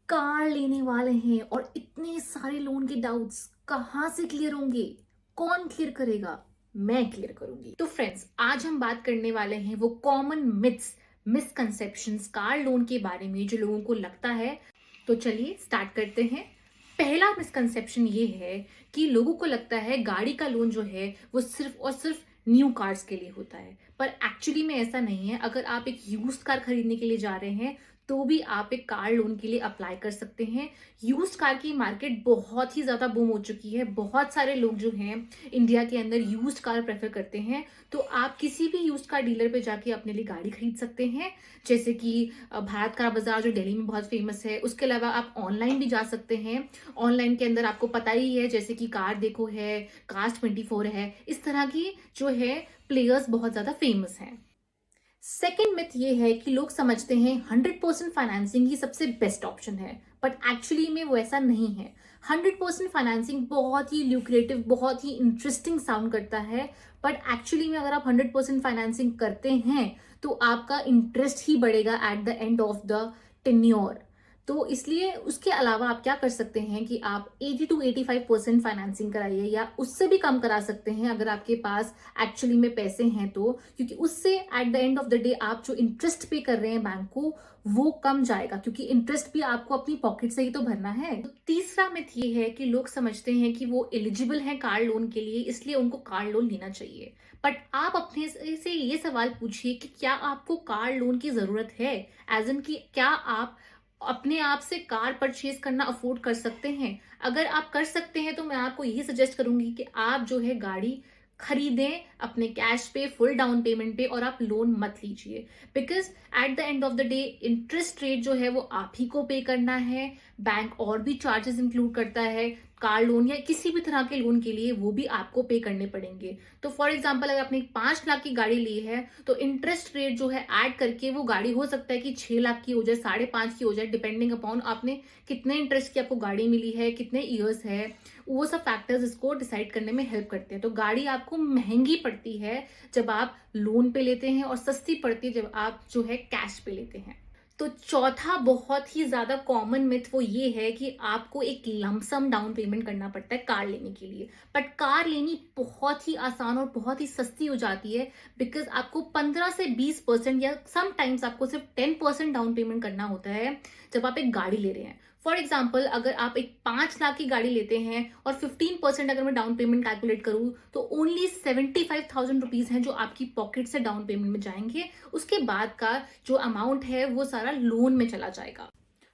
Car लेने वाले हैं और इतने सारे लोन के डाउट्स कहाँ से क्लियर होंगे? कौन क्लियर करेगा? मैं क्लियर करूंगी। तो फ्रेंड्स, आज हम बात करने वाले हैं वो common myths, misconceptions car loan के बारे में जो लोगों को लगता है। तो चलिए स्टार्ट करते हैं। पहला मिसकंसेप्शन ये है कि लोगों को लगता है गाड़ी का लोन जो है वो सिर्फ और सिर्फ न्यू कार्स के लिए होता है, पर एक्चुअली में ऐसा नहीं है। अगर आप एक यूज्ड कार खरीदने के लिए जा रहे हैं तो भी आप एक कार लोन के लिए अप्लाई कर सकते हैं। यूज्ड कार की मार्केट बहुत ही ज्यादा बूम हो चुकी है। बहुत सारे लोग जो हैं इंडिया के अंदर यूज्ड कार प्रेफर करते हैं। तो आप किसी भी यूज्ड कार डीलर पे जाके अपने लिए गाड़ी खरीद सकते हैं, जैसे कि भारत कार बाजार जो दिल्ली में बहुत फेमस है। उसके अलावा आप ऑनलाइन भी जा सकते हैं। ऑनलाइन के अंदर आपको पता ही है, जैसे कि कार देखो है, Cars24 है, इस तरह की जो है प्लेयर्स बहुत ज्यादा फेमस हैं। सेकेंड मिथ ये है कि लोग समझते हैं 100% फाइनेंसिंग ही सबसे बेस्ट ऑप्शन है, बट एक्चुअली में वो ऐसा नहीं है। 100% फाइनेंसिंग बहुत ही ल्यूक्रेटिव, बहुत ही इंटरेस्टिंग साउंड करता है, बट एक्चुअली में अगर आप 100% फाइनेंसिंग करते हैं तो आपका इंटरेस्ट ही बढ़ेगा at the end of the tenure. तो इसलिए उसके अलावा आप क्या कर सकते हैं कि आप 80 to 85% फाइनेंसिंग कराइए, या उससे भी कम करा सकते हैं अगर आपके पास एक्चुअली में पैसे हैं तो, क्योंकि उससे at the end of the day आप जो इंटरेस्ट पे कर रहे हैं बैंक को वो कम जाएगा, क्योंकि इंटरेस्ट भी आपको अपनी पॉकेट से ही तो भरना है। तो तीसरा मिथ ये है कि लोग समझते हैं कि वो एलिजिबल हैं कार लोन के लिए, इसलिए उनको कार लोन लेना चाहिए। बट आप अपने से ये सवाल पूछिए कि क्या आपको कार लोन की जरूरत है? एज इन की क्या आप अपने आप से कार परचेज करना अफोर्ड कर सकते हैं? अगर आप कर सकते हैं तो मैं आपको यही सजेस्ट करूंगी कि आप जो है गाड़ी खरीदें अपने कैश पे, फुल डाउन पेमेंट पे, और आप लोन मत लीजिए। Because at the end of the day interest rate जो है वो आप ही को पे करना है। बैंक और भी चार्जेस इंक्लूड करता है कार लोन या किसी भी तरह के लोन के लिए, वो भी आपको पे करने पड़ेंगे। तो फॉर एग्जाम्पल, अगर आपने 5 लाख की गाड़ी ली है तो इंटरेस्ट रेट जो है ऐड करके वो गाड़ी हो सकता है कि 6 लाख की हो जाए, 5.5 की हो जाए, डिपेंडिंग अपॉन आपने कितने इंटरेस्ट की आपको गाड़ी मिली है, कितने ईयर्स है। वो सब फैक्टर्स इसको डिसाइड करने में हेल्प करते हैं। तो गाड़ी आपको महंगी पड़ती है जब आप लोन पे लेते हैं, और सस्ती पड़ती है जब आप जो है कैश पे लेते हैं। तो चौथा बहुत ही ज्यादा कॉमन मिथ वो ये है कि आपको एक लमसम डाउन पेमेंट करना पड़ता है कार लेने के लिए। बट कार लेनी बहुत ही आसान और बहुत ही सस्ती हो जाती है, बिकॉज आपको 15 से 20% या समटाइम्स आपको सिर्फ 10% डाउन पेमेंट करना होता है जब आप एक गाड़ी ले रहे हैं। फॉर एग्जाम्पल, अगर आप एक 5 लाख की गाड़ी लेते हैं और 15% अगर मैं डाउन पेमेंट कैलकुलेट करूं तो ओनली 75,000 रुपीज हैं जो आपकी पॉकेट से डाउन पेमेंट में जाएंगे। उसके बाद का जो अमाउंट है वो सारा लोन में चला जाएगा।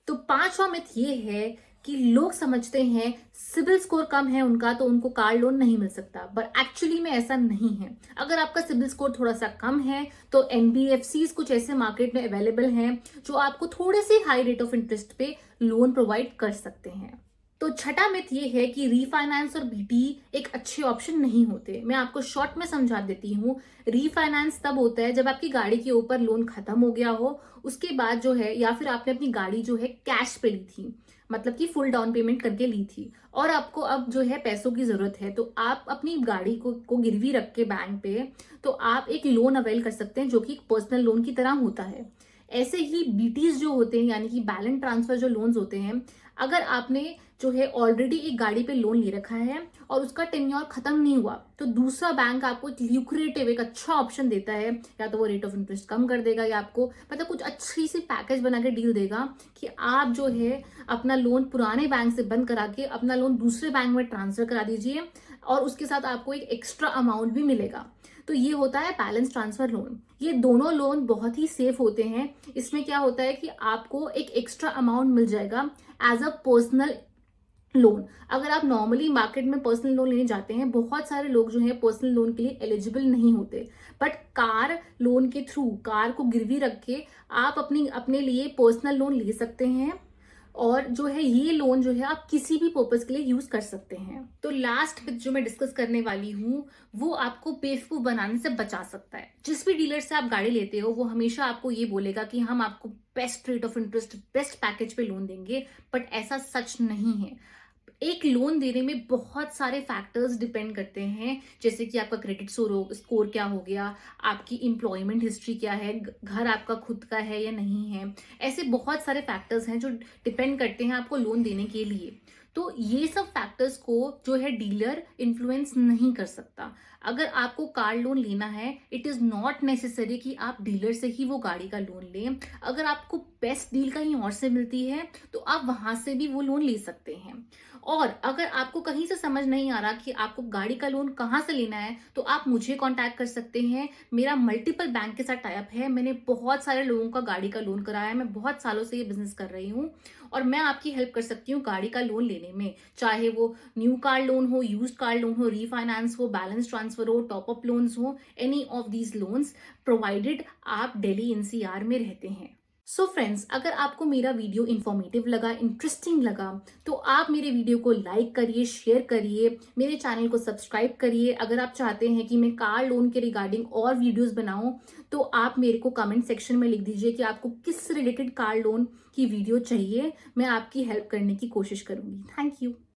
तो पांचवा मिथ ये है कि लोग समझते हैं सिबिल स्कोर कम है उनका तो उनको कार लोन नहीं मिल सकता, बट एक्चुअली में ऐसा नहीं है। अगर आपका सिबिल स्कोर थोड़ा सा कम है तो एनबीएफसीज कुछ ऐसे मार्केट में अवेलेबल हैं जो आपको थोड़े से हाई रेट ऑफ इंटरेस्ट पे लोन प्रोवाइड कर सकते हैं। तो छठा मिथ ये है कि रीफाइनेंस और बीटी एक अच्छे ऑप्शन नहीं होते। मैं आपको शॉर्ट में समझा देती हूँ। रीफाइनेंस तब होता है जब आपकी गाड़ी के ऊपर लोन खत्म हो गया हो, उसके बाद जो है, या फिर आपने अपनी गाड़ी जो है कैश पे ली थी, मतलब कि फुल डाउन पेमेंट करके ली थी, और आपको अब जो है पैसों की जरूरत है, तो आप अपनी गाड़ी को गिरवी रख के बैंक पे तो आप एक लोन अवेल कर सकते हैं जो कि पर्सनल लोन की तरह होता है। ऐसे ही बीटीज जो होते हैं, यानी कि बैलेंस ट्रांसफर जो लोन्स होते हैं, अगर आपने जो है ऑलरेडी एक गाड़ी पे लोन ले रखा है और उसका टेन्योर खत्म नहीं हुआ, तो दूसरा बैंक आपको एक ल्यूक्रेटिव, एक अच्छा ऑप्शन देता है। या तो वो रेट ऑफ इंटरेस्ट कम कर देगा, या आपको मतलब कुछ अच्छी सी पैकेज बना के डील देगा कि आप जो है अपना लोन पुराने बैंक से बंद करा के अपना लोन दूसरे बैंक में ट्रांसफर करा दीजिए, और उसके साथ आपको एक एक्स्ट्रा अमाउंट भी मिलेगा। तो ये होता है बैलेंस ट्रांसफर लोन। ये दोनों लोन बहुत ही सेफ होते हैं। इसमें क्या होता है कि आपको एक एक्स्ट्रा अमाउंट मिल जाएगा एज अ पर्सनल लोन। अगर आप नॉर्मली मार्केट में पर्सनल लोन लेने जाते हैं, बहुत सारे लोग जो है पर्सनल लोन के लिए एलिजिबल नहीं होते, बट कार लोन के थ्रू कार को गिरवी रख के आप अपने लिए पर्सनल लोन ले सकते हैं, और जो है ये लोन जो है आप किसी भी पर्पस के लिए यूज कर सकते हैं। तो लास्ट में जो मैं डिस्कस करने वाली हूँ वो आपको बेवकूफ बनाने से बचा सकता है। जिस भी डीलर से आप गाड़ी लेते हो वो हमेशा आपको ये बोलेगा कि हम आपको best rate of interest, best package पे लोन देंगे, बट ऐसा सच नहीं है। एक लोन देने में बहुत सारे फैक्टर्स डिपेंड करते हैं, जैसे कि आपका क्रेडिट स्कोर क्या हो गया, आपकी एम्प्लॉयमेंट हिस्ट्री क्या है, घर आपका खुद का है या नहीं है। ऐसे बहुत सारे फैक्टर्स हैं जो डिपेंड करते हैं आपको लोन देने के लिए। तो ये सब फैक्टर्स को जो है डीलर इन्फ्लुएंस नहीं कर सकता। अगर आपको कार लोन लेना है, इट इज नॉट नेसेसरी कि आप डीलर से ही वो गाड़ी का लोन लें। अगर आपको बेस्ट डील कहीं और से मिलती है तो आप वहां से भी वो लोन ले सकते हैं। और अगर आपको कहीं से समझ नहीं आ रहा कि आपको गाड़ी का लोन कहाँ से लेना है, तो आप मुझे कांटेक्ट कर सकते हैं। मेरा मल्टीपल बैंक के साथ टाई अप है, मैंने बहुत सारे लोगों का गाड़ी का लोन कराया है, मैं बहुत सालों से ये बिजनेस कर रही हूँ और मैं आपकी हेल्प कर सकती हूँ गाड़ी का लोन लेने में। चाहे वो न्यू कार लोन हो, यूज्ड कार लोन हो, रीफाइनेंस हो, बैलेंस ट्रांसफर हो, टॉप अप लोन्स हो, any of these loans, provided आप दिल्ली एनसीआर में रहते हैं। सो फ्रेंड्स, अगर आपको मेरा वीडियो इन्फॉर्मेटिव लगा, इंटरेस्टिंग लगा, तो आप मेरे वीडियो को लाइक करिए, शेयर करिए, मेरे चैनल को सब्सक्राइब करिए। अगर आप चाहते हैं कि मैं कार लोन के रिगार्डिंग और वीडियोस बनाऊं, तो आप मेरे को कमेंट सेक्शन में लिख दीजिए कि आपको किस रिलेटेड कार लोन की वीडियो चाहिए। मैं आपकी हेल्प करने की कोशिश करूंगी। Thank you.